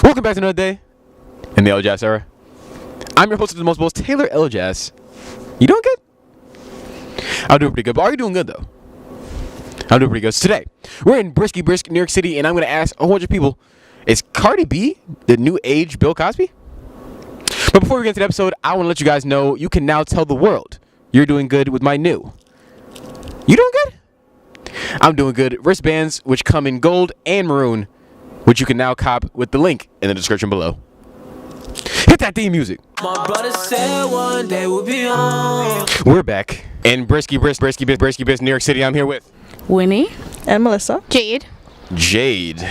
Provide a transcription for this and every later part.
Welcome back to another day in the Elajas era. I'm your host of the most Taylor Elajas. You doing good? I'm doing pretty good, but are you doing good though? I'm doing pretty good. So today, we're in Brisk, New York City, and I'm going to ask a whole bunch of people, is CardiB the new age Bill Cosby? But before we get into the episode, I want to let you guys know you can now tell the world you're doing good with my new. You doing good? I'm doing good. Wristbands, which come in gold and maroon, which you can now cop with the link in the description below. Hit that theme music. My brother said one day we'll be on. We're back in Brisk, New York City. I'm here with Winnie and Melissa. Jade. Jade.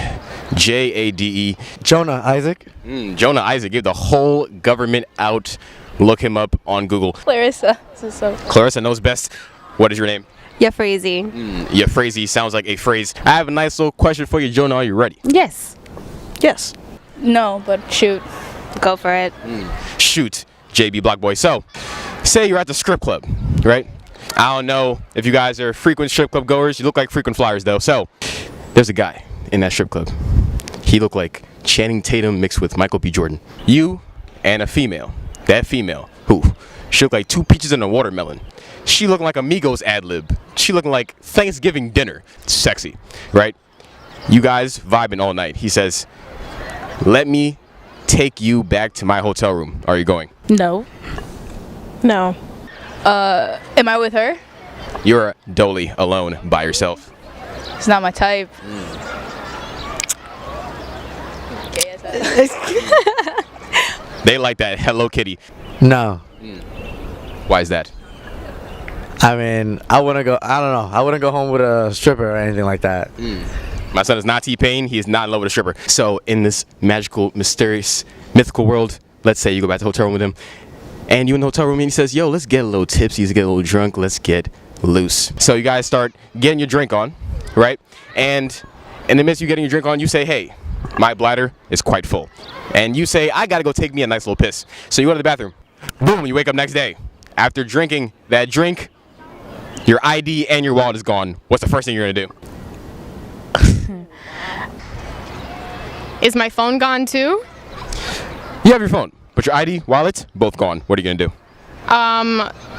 Jade. Jonah Isaac. Jonah Isaac. Give the whole government out. Look him up on Google. Clarissa. Clarissa knows best. What is your name? Yafrazy. Yafrazy sounds like a phrase. I have a nice little question for you, Jonah. Are you ready? Yes. Yes. No, but shoot. Go for it. Shoot, JB Block Boy. So, say you're at the strip club, right? I don't know if you guys are frequent strip club goers. You look like frequent flyers, though. So, there's a guy in that strip club. He looked like Channing Tatum mixed with Michael B. Jordan. You and a female. That female, who? She looked like two peaches and a watermelon. She looking like a Migos ad-lib. She looking like Thanksgiving dinner. Sexy, right? You guys vibing all night. He says, let me take you back to my hotel room. Are you going? No. No. Am I with her? You're dolly alone by yourself. It's not my type. They like that Hello Kitty. No. Why is that? I mean, I wouldn't go home with a stripper or anything like that. My son is not T-Pain. He is not in love with a stripper. So in this magical, mysterious, mythical world, let's say you go back to the hotel room with him, and you in the hotel room and he says, yo, let's get a little tipsy, let's get a little drunk, let's get loose. So you guys start getting your drink on, right? And in the midst of you getting your drink on, you say, hey, my bladder is quite full. And you say, I gotta go take me a nice little piss. So you go to the bathroom. Boom, you wake up next day. After drinking that drink, your ID and your wallet is gone. What's the first thing you're gonna do? Is my phone gone too? You have your phone, but your ID, wallet, both gone. What are you gonna do?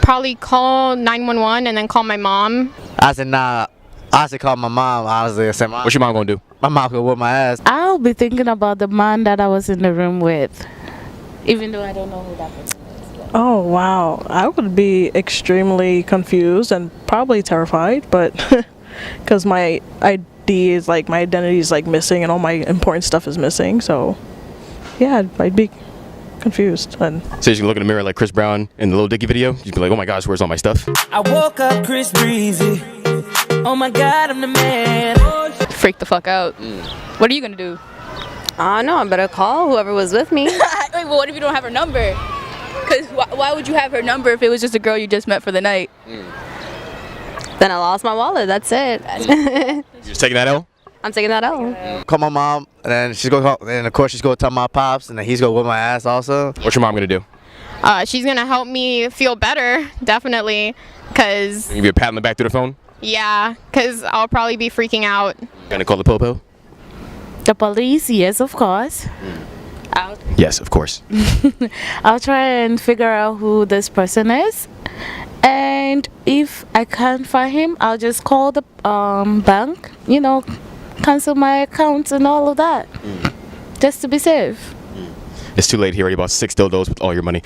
Probably call 911 and then call my mom. I said, nah. I said, call my mom. Honestly, I said, What's your mom gonna do? my mom could whip my ass. I'll be thinking about the man that I was in the room with, even though I don't know who that person is. Oh, wow. I would be extremely confused and probably terrified, but because my ID is like, my identity is like missing and all my important stuff is missing. So, yeah, I'd be confused. And So you can look in the mirror like Chris Brown in the Lil Dicky video. You can be like, oh my gosh, where's all my stuff? I woke up Chris Breezy. Oh my God, I'm the man. Freak the fuck out. What are you gonna do? No, I better call whoever was with me. Wait, well, what if you don't have her number? Because why would you have her number if it was just a girl you just met for the night? Then I lost my wallet. That's it. You just taking that L? I'm taking that out. Call my mom, and then she's going to, and of course she's going to tell my pops, and then he's going to whip my ass also. What's your mom gonna do? She's gonna help me feel better, definitely. Cause Give you a pat on the back through the phone? yeah, cause I'll probably be freaking out. Gonna call the Popo? The police, yes, of course. Yes, of course. I'll try and figure out who this person is. And if I can't find him, I'll just call the bank, cancel my accounts and all of that. Just to be safe. It's too late. He already bought 6 dildos with all your money.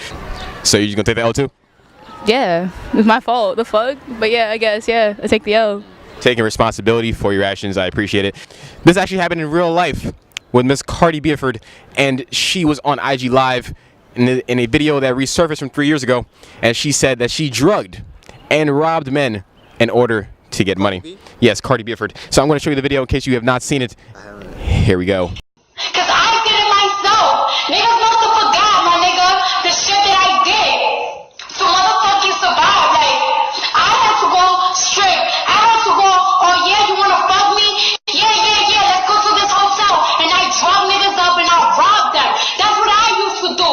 So you're just gonna take the L too? Yeah, it's my fault. The fuck? But yeah, I guess, yeah, I take the L. Taking responsibility for your actions, I appreciate it. This actually happened in real life with Miss Cardi Beauford, and she was on IG Live in a video that resurfaced from 3 years ago, and she said that she drugged and robbed men in order to get money. Yes, Cardi Beauford. So I'm going to show you the video in case you have not seen it. Here we go. Cause I did it myself. Niggas must have forgot, my nigga, the shit that I did. To motherfucking survive. Like, I had to go straight. I had to go, oh yeah, you wanna fuck me? Yeah, let's go to this hotel. And I drug niggas up and I robbed them. That's what I used to do.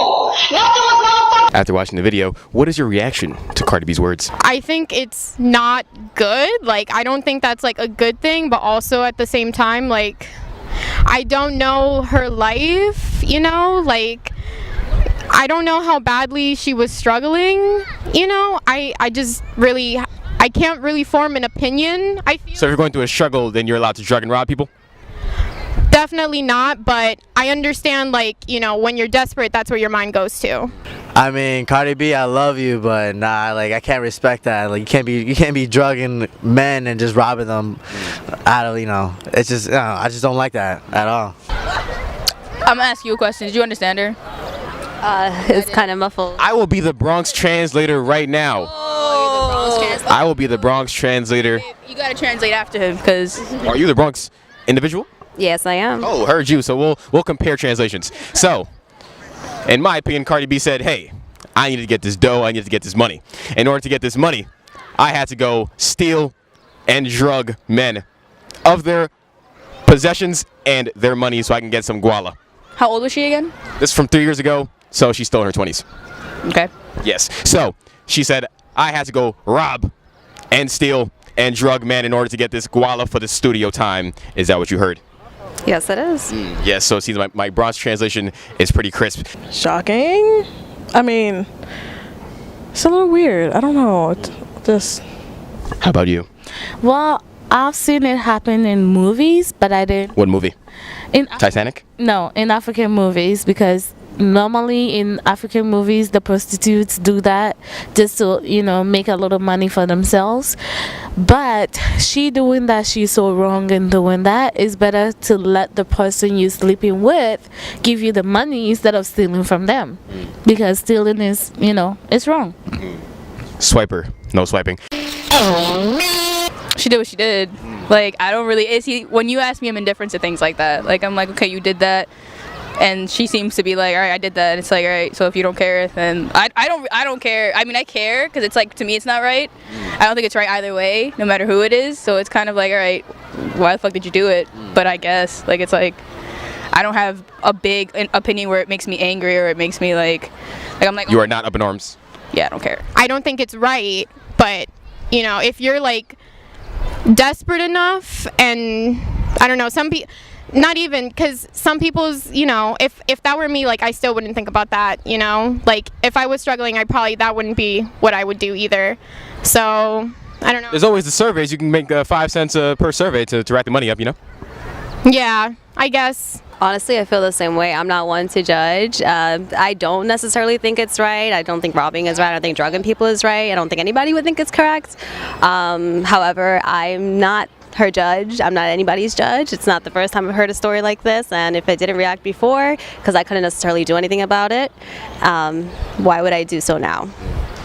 Nothing was motherfucking. After watching the video, what is your reaction to Cardi B's words? I think it's not good. Like, I don't think that's like a good thing, but also at the same time, like, I don't know her life, you know, like I don't know how badly she was struggling, you know. I just really, I can't really form an opinion. I feel So if you're going through a struggle, then you're allowed to drug and rob people? definitely not, but I understand, like, you know, when you're desperate, that's where your mind goes to. I mean, CardiB, I love you, but nah, like I can't respect that. Like you can't be drugging men and just robbing them. I don't, you know, it's just, I just don't like that at all. I'm gonna ask you a question. Did you understand her? It's kind of muffled. I will be the Bronx translator right now. I will be the Bronx translator. You gotta translate after him, because Are you the Bronx individual? Yes, I am. Oh, heard you. So we'll compare translations. So, in my opinion, Cardi B said, "Hey, I need to get this dough. I need to get this money. In order to get this money, I had to go steal and drug men of their possessions and their money so I can get some guala." how old was she again? This is from 3 years ago, so she's still in her 20s. Okay. Yes. So she said, "I had to go rob and steal and drug men in order to get this guala for the studio time." Is that what you heard? Yes, it is. Yes. So it seems my Bronx translation is pretty crisp. Shocking. I mean, it's a little weird. I don't know. Just How about you? Well, I've seen it happen in movies, but I didn't. What movie? In Titanic? No, in African movies, because normally in African movies the prostitutes do that just to, you know, make a little money for themselves. But she doing that, she's so wrong in doing that. It's better to let the person you're sleeping with give you the money instead of stealing from them, because stealing is, you know, it's wrong. Swiper. No swiping. She did what she did. Like, I don't really, when you ask me, I'm indifferent to things like that. Like, I'm like, okay, you did that. And she seems to be like, all right, I did that. And it's like, all right, so if you don't care, then I don't care. I mean, I care, because it's like, to me, it's not right. I don't think it's right either way, no matter who it is. So it's kind of like, all right, why the fuck did you do it? But I guess, like, it's like, I don't have a big opinion where it makes me angry or it makes me like I'm like, You are not up in arms. yeah, I don't care. I don't think it's right, but, you know, if you're like desperate enough, and I don't know, some people, not even, because some people's, you know, if that were me, like, I still wouldn't think about that, you know, like, if I was struggling, that wouldn't be what I would do either. So I don't know. There's always the surveys. You can make 5 cents per survey to rack the money up, you know? Yeah, I guess. Honestly, I feel the same way. I'm not one to judge. I don't necessarily think it's right. I don't think robbing is right. I don't think drugging people is right. I don't think anybody would think it's correct. However, I'm not her judge. I'm not anybody's judge. It's not the first time I've heard a story like this, and if I didn't react before, because I couldn't necessarily do anything about it, why would I do so now?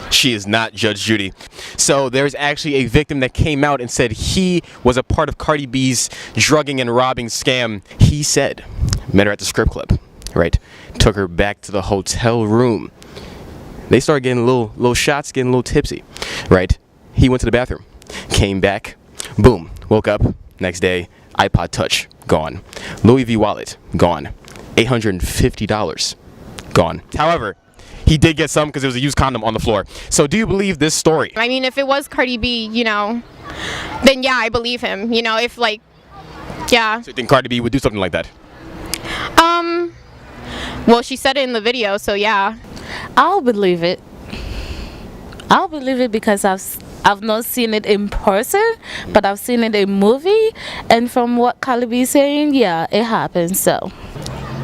She is not Judge Judy. So there's actually a victim that came out and said he was a part of Cardi B's drugging and robbing scam. He said, met her at the strip club, right? Took her back to the hotel room. They started getting little shots, getting a little tipsy, right? He went to the bathroom, came back, boom, woke up, next day, iPod Touch, gone. Louis V wallet, gone. $850, gone. However, he did get some because there was a used condom on the floor. So do you believe this story? I mean, if it was Cardi B, you know, then yeah, I believe him. You know, if like, yeah. So you think Cardi B would do something like that? Well, she said it in the video, so yeah. I'll believe it. I'll believe it because I've not seen it in person, but I've seen it in movie, and from what CardiB is saying, yeah, it happens. So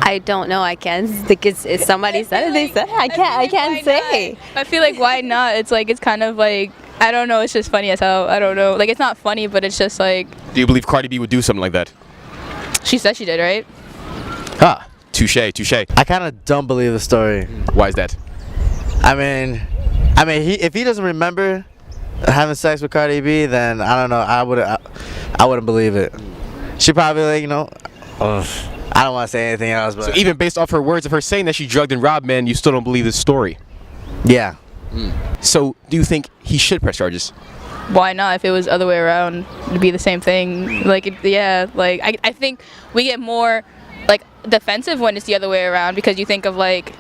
I don't know. I can't think it's somebody said it. They said it. I can't say. I feel like, why not? It's like, it's kind of like, I don't know. It's just funny as hell. I don't know. Like, it's not funny, but it's just like. Do you believe Cardi B would do something like that? She said she did, right? Ah, touche. I kind of don't believe the story. Why is that? I mean, if he doesn't remember having sex with Cardi B, then I don't know. I wouldn't believe it. She probably like, you know. I don't want to say anything else, but So even based off her words of her saying that she drugged and robbed men, you still don't believe this story. yeah. So do you think he should press charges? Why not? If it was the other way around, it'd be the same thing. Like, yeah, like I think we get more like defensive when it's the other way around, because you think of like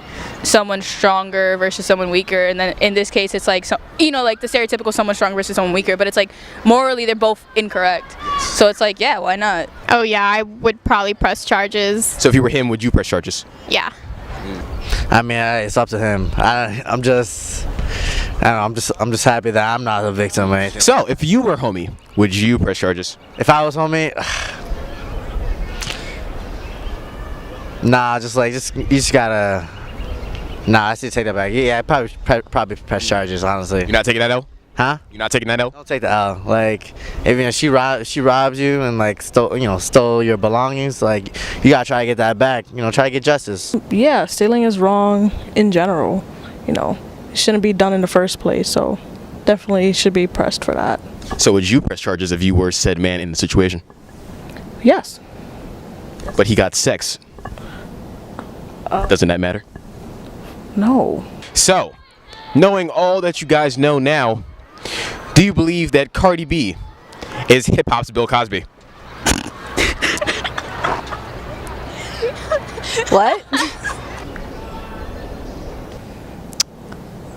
someone stronger versus someone weaker, and then in this case it's like, so, you know, like the stereotypical someone stronger versus someone weaker, but it's like morally they're both incorrect. So it's like, yeah, why not? Oh yeah, I would probably press charges. So if you were him, would you press charges? Yeah. I mean, it's up to him. I'm just happy that I'm not a victim or anything. So if you were homie, would you press charges? If I was homie, nah, you just gotta. Nah, I should take that back. Yeah, I'd probably press charges. Honestly. You're not taking that L? Huh? You're not taking that L? Don't take the L. Like, if she robs you and like stole your belongings, like you gotta try to get that back. Try to get justice. Yeah, stealing is wrong in general. It shouldn't be done in the first place. So definitely should be pressed for that. So would you press charges if you were said man in the situation? Yes. But he got sex. Doesn't that matter? No. So, knowing all that you guys know now, do you believe that Cardi B is hip hop's Bill Cosby? What?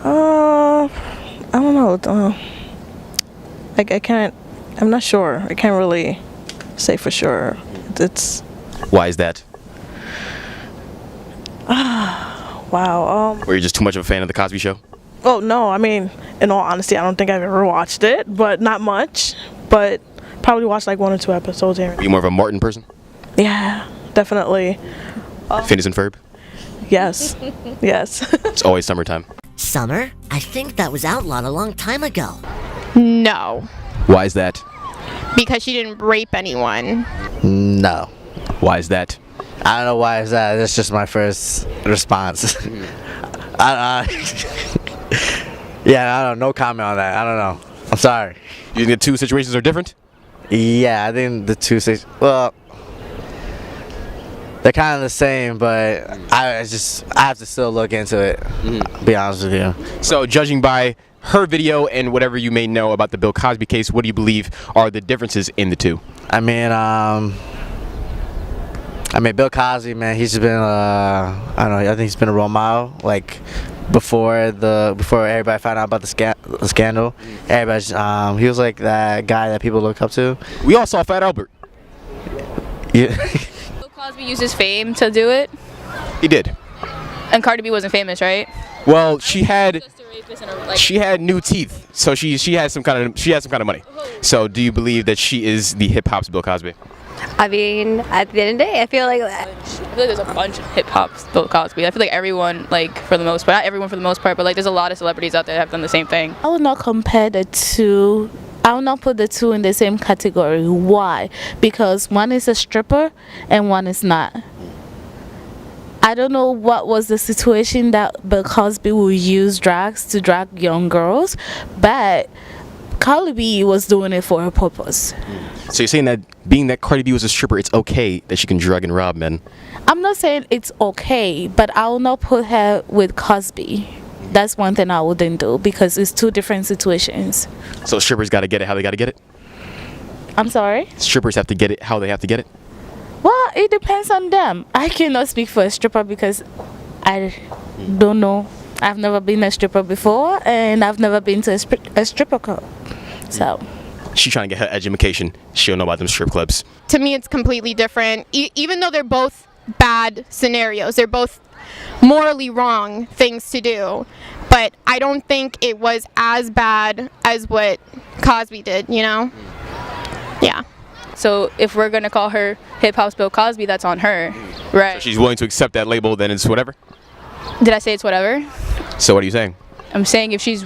I don't know. I can't. I'm not sure. I can't really say for sure. It's. Why is that? Wow. Or you're just too much of a fan of the Cosby Show? Oh no. I mean, in all honesty, I don't think I've ever watched it, but not much. But probably watched like 1 or 2 episodes here. Are you more of a Martin person? Yeah, definitely. Phineas and Ferb? Yes. Yes. It's always summertime. Summer? I think that was outlawed a long time ago. No, Why is that? because she didn't rape anyone. No. Why is that? I don't know why is that. That's just my first response. Yeah, I don't know. No comment on that. I don't know. I'm sorry. You think the two situations are different? Yeah, I think the two well, they're kind of the same, but I have to still look into it. Be honest with you. So, judging by her video and whatever you may know about the Bill Cosby case, what do you believe are the differences in the two? I mean, Bill Cosby, man, he's been I don't know. I think he's been a role model. Like before everybody found out about the scandal, everybody's he was like that guy that people look up to. We all saw Fat Albert. Yeah. Bill Cosby used his fame to do it, He did. and Cardi B wasn't famous, right? Well, she had Just a rapist and a, like, she had new teeth, so she had some kind of money. So, do you believe that she is the hip hop's Bill Cosby? I mean, at the end of the day, I feel like I feel like there's a bunch of hip hop Bill Cosby. I feel like everyone, like for the most part, not everyone for the most part, but like there's a lot of celebrities out there that have done the same thing. I would not compare the two. I will not put the two in the same category. Why? Because one is a stripper and one is not. I don't know what was the situation that Bill Cosby would use drugs to drag young girls, but Cardi B was doing it for her purpose. So you're saying that being that Cardi B was a stripper, it's okay that she can drug and rob men? I'm not saying it's okay, but I will not put her with Cosby. That's one thing I wouldn't do because it's two different situations. So strippers got to get it how they got to get it? I'm sorry? Strippers have to get it how they have to get it? Well, it depends on them. I cannot speak for a stripper because I don't know. I've never been a stripper before and I've never been to a stripper club. So She's trying to get her education. She don't know about them strip clubs. To me, it's completely different. Even though they're both bad scenarios, they're both morally wrong things to do. But I don't think it was as bad as what Cosby did, you know? Yeah. So if we're gonna call her hip hop's Bill Cosby, that's on her, right? So she's willing to accept that label, then it's whatever? Did I say it's whatever? So what are you saying? I'm saying if she's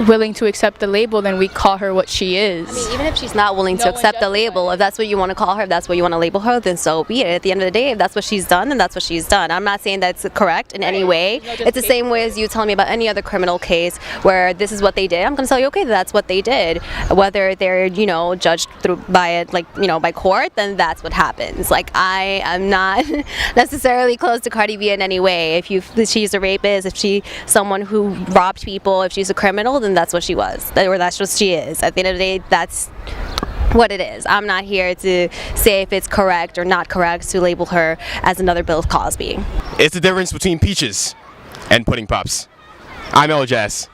willing to accept the label, then we call her what she is. I mean, even if she's not willing to No one accept the justifies label, if that's what you want to call her, if that's what you want to label her, then so be it. At the end of the day, if that's what she's done, then that's what she's done. I'm not saying that's correct in any way. It's the same way as you telling me about any other criminal case where this is what they did. I'm going to tell you, okay, that's what they did. Whether they're, you know, judged through by it, like, you know, by court, then that's what happens. Like, I am not necessarily close to Cardi B in any way. If she's a rapist, if she's someone who robbed people, if she's a criminal, then that's what she was. Or that's what she is. At the end of the day, that's what it is. I'm not here to say if it's correct or not correct to label her as another Bill Cosby. It's the difference between peaches and pudding pops. I'm Elajas,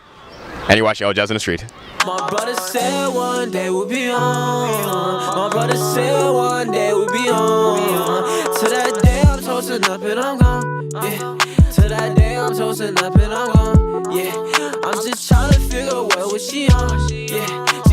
and you're watching Elajas on the Street. My brother said one day we'll be on. My brother said one day we'll be on. To that day I'm toasting up and I'm gone. Yeah. To that day I'm toasting up and I'm gone. Yeah. I'm just trying to figure what was she on. Yeah.